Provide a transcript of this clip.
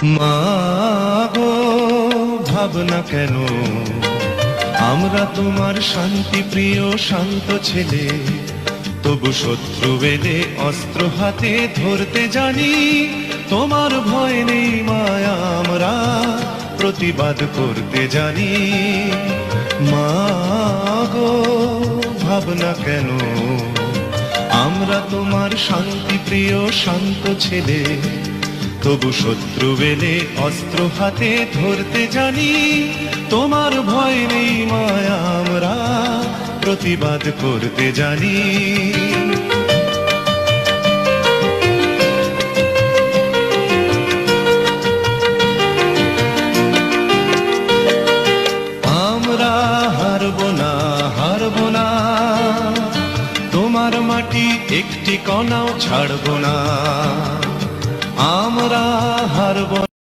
মা গো, ভাবনা কেন, আমরা তোমার শান্তি প্রিয় শান্ত ছেলে, তবু শত্রু এলে অস্ত্র হাতে ধরতে জানি। তোমার ভয় নেই মায়া, আমরা প্রতিবাদ করতে জানি। মা গো, ভাবনা কেন, আমরা তোমার শান্তি প্রিয় শান্ত ছেলে, তবু শত্রু এলে অস্ত্র হাতে ধরতে জানি। তোমার ভয় নেই মায়া, আমরা প্রতিবাদ করতে জানি। আমরা হারব না, হারব না, তোমার মাটি একটি কণাও ছাড়ব না। আমরা হারব